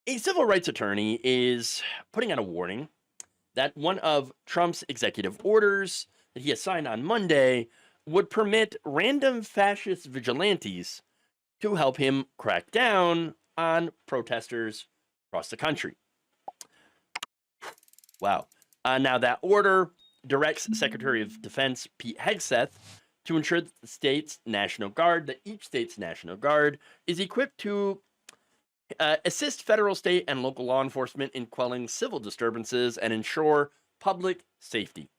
A civil rights attorney is putting out a warning that one of Trump's executive orders that he has signed on Monday would permit random fascist vigilantes to help him crack down on protesters across the country. Wow. Now, that order directs Secretary of Defense Pete Hegseth to ensure that each state's National Guard is equipped to assist federal, state, and local law enforcement in quelling civil disturbances and ensure public safety.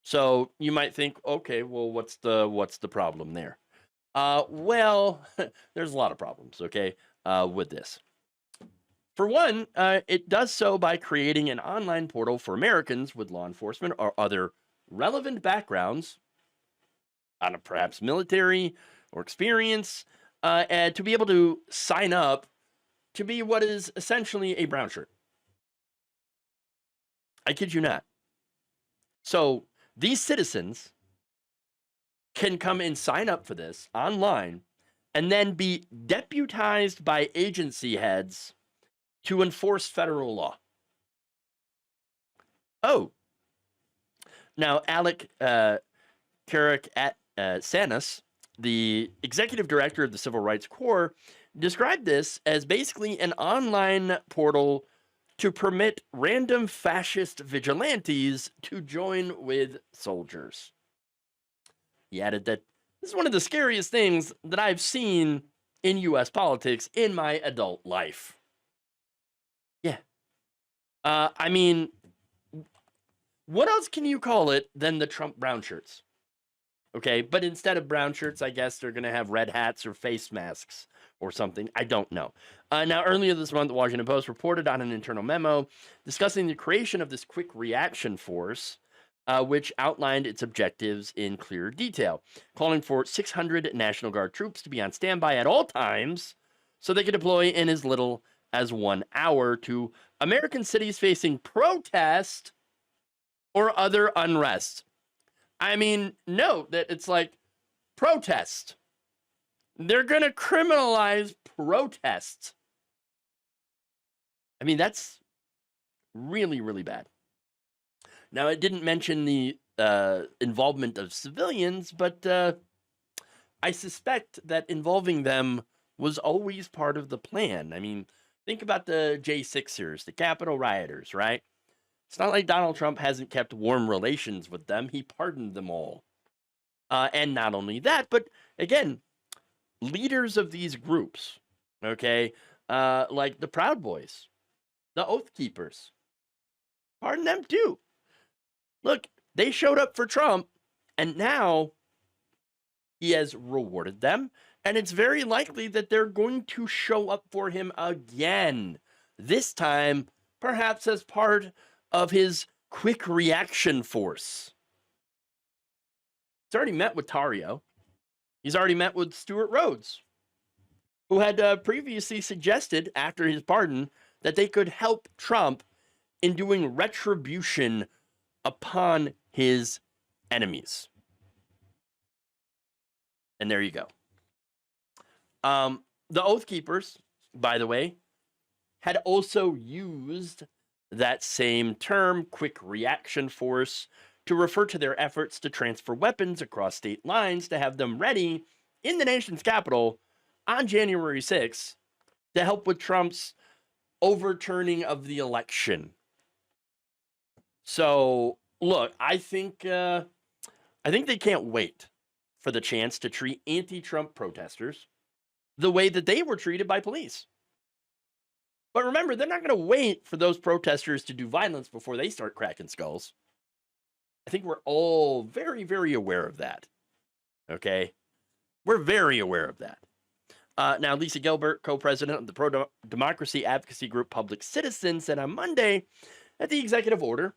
So you might think, okay, well, what's the problem there? Well, there's a lot of problems, okay, with this. For one, it does so by creating an online portal for Americans with law enforcement or other relevant backgrounds on a perhaps military or experience, and to be able to sign up to be what is essentially a brown shirt. I kid you not. So these citizens can come and sign up for this online and then be deputized by agency heads to enforce federal law. Oh, now Alec Karakatsanis, the executive director of the Civil Rights Corps, described this as basically an online portal to permit random fascist vigilantes to join with soldiers. He added that this is one of the scariest things that I've seen in US politics in my adult life. Yeah. I mean, what else can you call it than the Trump brown shirts? Okay, but instead of brown shirts, I guess they're going to have red hats or face masks or something. I don't know. Now, earlier this month, the Washington Post reported on an internal memo discussing the creation of this quick reaction force, which outlined its objectives in clear detail, calling for 600 National Guard troops to be on standby at all times so they could deploy in as little as 1 hour to American cities facing protest or other unrest. I mean, note that it's like protest. They're going to criminalize protest. I mean, that's really, really bad. Now, it didn't mention the involvement of civilians, but I suspect that involving them was always part of the plan. I mean, think about the J6ers, the Capitol rioters, right? It's not like Donald Trump hasn't kept warm relations with them. He pardoned them all. And not only that, but again, leaders of these groups, okay, like the Proud Boys, the Oath Keepers, pardon them too. Look, they showed up for Trump, and now he has rewarded them, and it's very likely that they're going to show up for him again. This time, perhaps as part of his quick reaction force. He's already met with Tario. He's already met with Stuart Rhodes, who had previously suggested after his pardon that they could help Trump in doing retribution upon his enemies. And there you go. The Oath Keepers, by the way, had also used that same term, quick reaction force, to refer to their efforts to transfer weapons across state lines to have them ready in the nation's capital on January 6th to help with Trump's overturning of the election. So, look, I think they can't wait for the chance to treat anti-Trump protesters the way that they were treated by police. But remember, they're not going to wait for those protesters to do violence before they start cracking skulls. I think we're all very, very aware of that. Okay? We're very aware of that. Now, Lisa Gilbert, co-president of the pro-democracy advocacy group Public Citizen, said on Monday that the executive order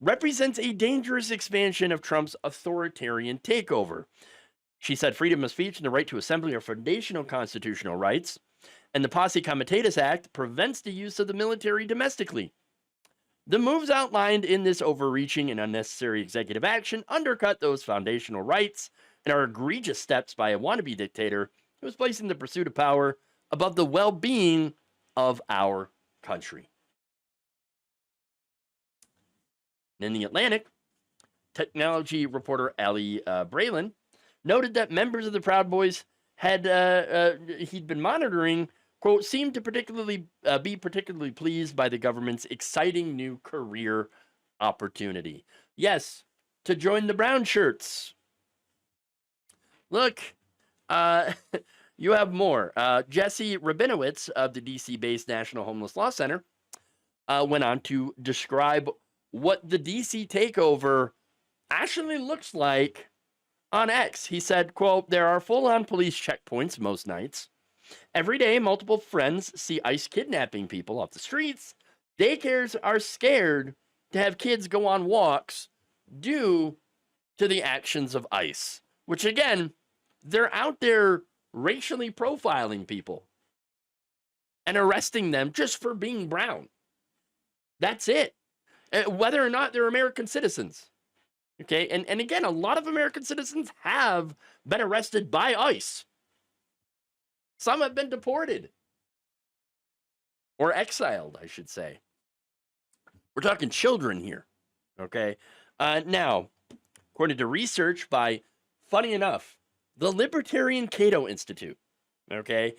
represents a dangerous expansion of Trump's authoritarian takeover. She said freedom of speech and the right to assembly are foundational constitutional rights, and the Posse Comitatus Act prevents the use of the military domestically. The moves outlined in this overreaching and unnecessary executive action undercut those foundational rights and are egregious steps by a wannabe dictator who is placing the pursuit of power above the well-being of our country. And in the Atlantic, technology reporter Ali Braylon noted that members of the Proud Boys he'd been monitoring, quote, seemed to be particularly pleased by the government's exciting new career opportunity. Yes, to join the brownshirts. Look, you have more. Jesse Rabinowitz of the DC-based National Homeless Law Center went on to describe what the DC takeover actually looks like on X. He said, quote, there are full-on police checkpoints most nights. Every day, multiple friends see ICE kidnapping people off the streets. Daycares are scared to have kids go on walks due to the actions of ICE, which again, they're out there racially profiling people and arresting them just for being brown. That's it. Whether or not they're American citizens. Okay, and again, a lot of American citizens have been arrested by ICE. Some have been deported. Or exiled, I should say. We're talking children here. Okay, now, according to research by, funny enough, the Libertarian Cato Institute, okay,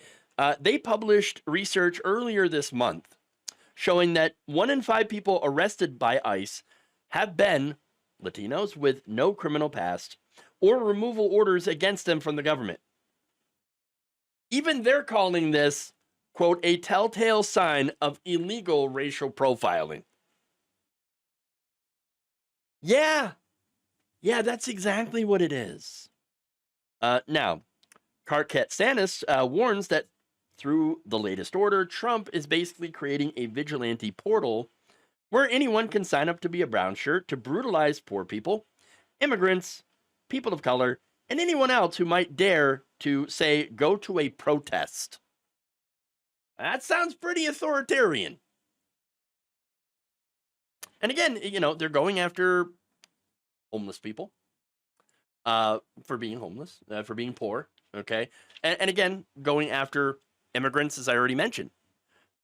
they published research earlier this month showing that 1 in 5 people arrested by ICE have been Latinos with no criminal past or removal orders against them from the government. Even they're calling this, quote, a telltale sign of illegal racial profiling. Yeah, that's exactly what it is. Now, Karakatsanis warns that through the latest order, Trump is basically creating a vigilante portal where anyone can sign up to be a brown shirt to brutalize poor people, immigrants, people of color, and anyone else who might dare to, say, go to a protest. That sounds pretty authoritarian. And again, you know, they're going after homeless people for being homeless, for being poor, okay? And again, going after immigrants, as I already mentioned.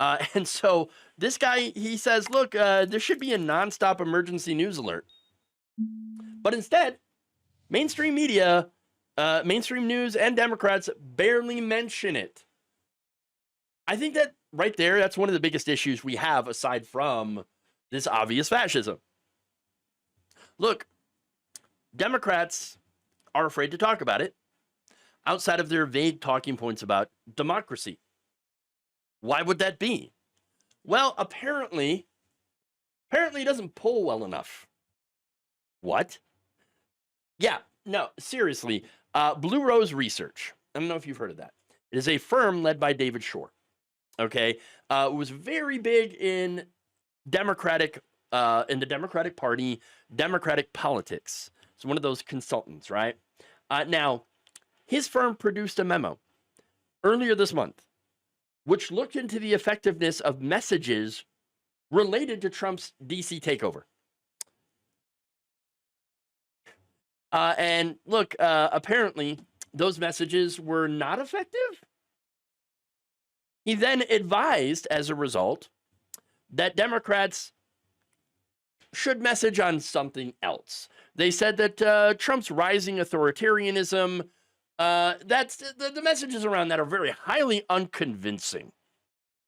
And so this guy, he says, look, there should be a nonstop emergency news alert. But instead, mainstream media, mainstream news, and Democrats barely mention it. I think that right there, that's one of the biggest issues we have aside from this obvious fascism. Look, Democrats are afraid to talk about it outside of their vague talking points about democracy. Why would that be? Well, apparently it doesn't poll well enough. What? Yeah, no, seriously. Blue Rose Research. I don't know if you've heard of that. It is a firm led by David Shore. Okay, it was very big in the Democratic Party, Democratic politics. It's one of those consultants, right? Now, his firm produced a memo earlier this month, which looked into the effectiveness of messages related to Trump's DC takeover. And look, apparently those messages were not effective. He then advised, as a result, that Democrats should message on something else. They said that Trump's rising authoritarianism, that's the messages around that are very highly unconvincing.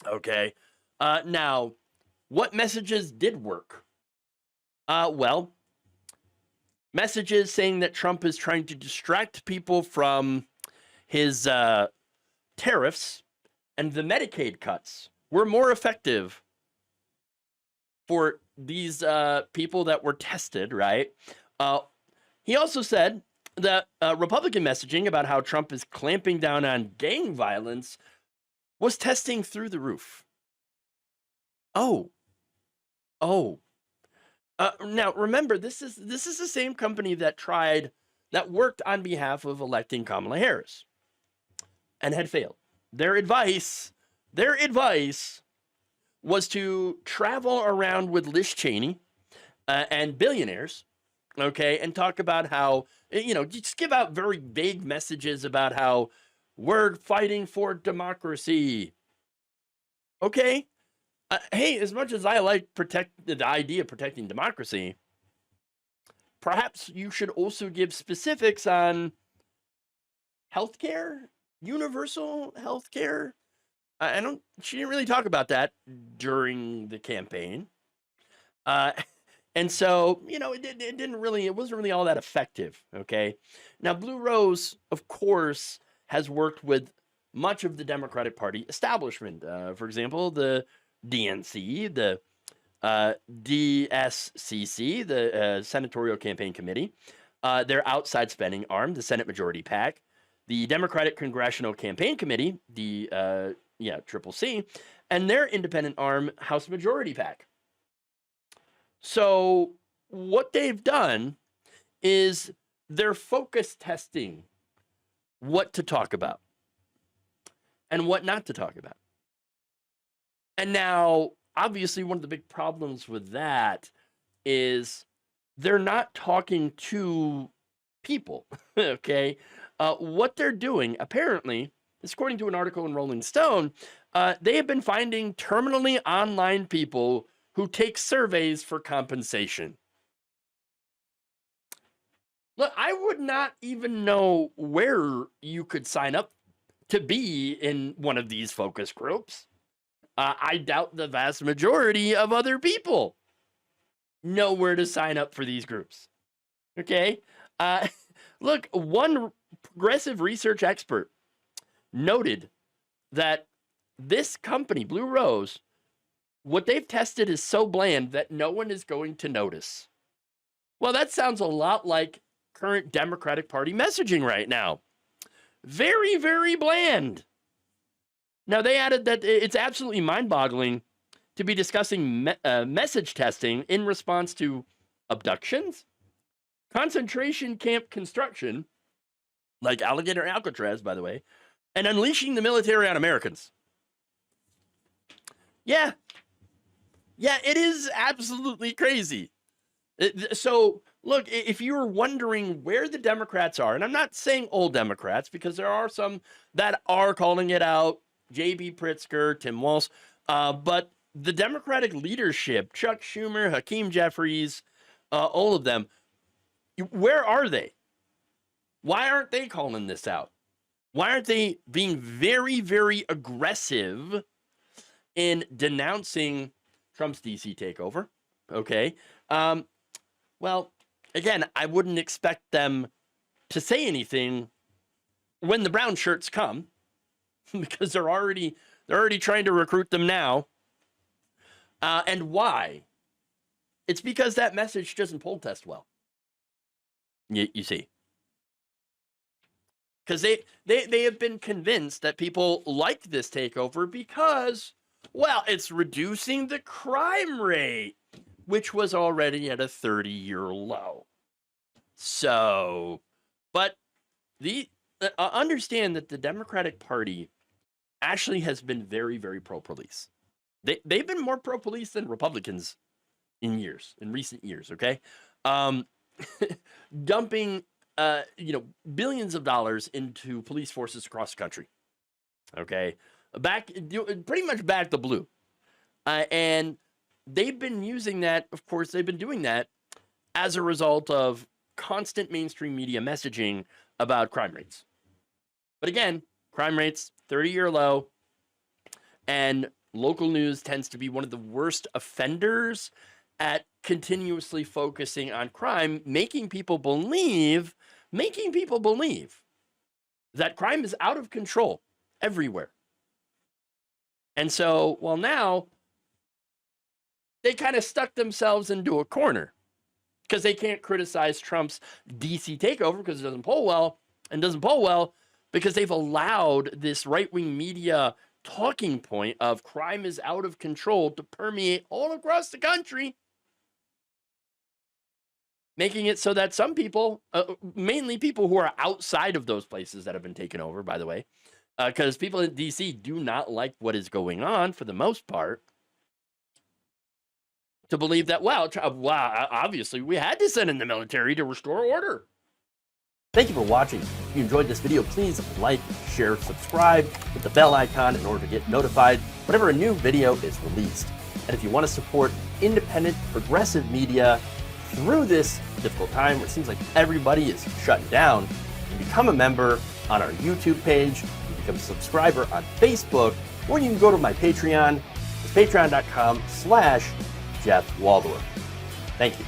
Okay. Now, what messages did work? Well, messages saying that Trump is trying to distract people from his tariffs and the Medicaid cuts were more effective for these people that were tested, right? He also said that Republican messaging about how Trump is clamping down on gang violence was testing through the roof. Oh. Now remember, this is the same company that worked on behalf of electing Kamala Harris and had failed. Their advice was to travel around with Liz Cheney and billionaires, okay, and talk about how, you know, just give out very vague messages about how we're fighting for democracy. Okay. Hey, as much as I like the idea of protecting democracy, perhaps you should also give specifics on healthcare, universal healthcare. I don't. She didn't really talk about that during the campaign, uh, and so it didn't really. It wasn't really all that effective. Okay, now Blue Rose, of course, has worked with much of the Democratic Party establishment. For example, the DNC, the DSCC, the Senatorial Campaign Committee, their outside spending arm, the Senate Majority PAC, the Democratic Congressional Campaign Committee, the Triple C, and their independent arm, House Majority PAC. So what they've done is they're focus testing what to talk about and what not to talk about. And now, obviously, one of the big problems with that is they're not talking to people, okay? What they're doing, apparently, is according to an article in Rolling Stone, they have been finding terminally online people who take surveys for compensation. Look, I would not even know where you could sign up to be in one of these focus groups. I doubt the vast majority of other people know where to sign up for these groups. Okay? Look, one progressive research expert noted that this company, Blue Rose, what they've tested is so bland that no one is going to notice. Well, that sounds a lot like current Democratic Party messaging right now. Very, very bland. Now, they added that it's absolutely mind-boggling to be discussing message testing in response to abductions, concentration camp construction, like Alligator Alcatraz, by the way, and unleashing the military on Americans. Yeah, it is absolutely crazy. So, look, if you were wondering where the Democrats are, and I'm not saying all Democrats, because there are some that are calling it out, J.B. Pritzker, Tim Walz, but the Democratic leadership, Chuck Schumer, Hakeem Jeffries, all of them, where are they? Why aren't they calling this out? Why aren't they being very, very aggressive in denouncing Trump's DC takeover? Okay. Well, again, I wouldn't expect them to say anything when the brown shirts come, because they're already trying to recruit them now. And why? It's because that message doesn't poll test well. You see. Because they have been convinced that people like this takeover because, well, it's reducing the crime rate, which was already at a 30-year low. So, but understand that the Democratic Party actually has been very, very pro-police. They've been more pro-police than Republicans in recent years, okay? Dumping billions of dollars into police forces across the country. Okay, pretty much back the blue, and they've been using that. Of course, they've been doing that as a result of constant mainstream media messaging about crime rates. But again, crime rates 30-year low, and local news tends to be one of the worst offenders at continuously focusing on crime, making people believe that crime is out of control everywhere. And so, well, now they kind of stuck themselves into a corner because they can't criticize Trump's DC takeover because it doesn't poll well, and doesn't poll well because they've allowed this right-wing media talking point of crime is out of control to permeate all across the country, making it so that some people, mainly people who are outside of those places that have been taken over, by the way, because people in DC do not like what is going on for the most part, to believe that, well, obviously we had to send in the military to restore order. Thank you for watching. If you enjoyed this video, please like, share, subscribe, hit the bell icon in order to get notified whenever a new video is released. And if you want to support independent, progressive media through this difficult time where it seems like everybody is shutting down, you can become a member on our YouTube page, you can become a subscriber on Facebook, or you can go to my Patreon. It's patreon.com/Jeff Waldorf. Thank you.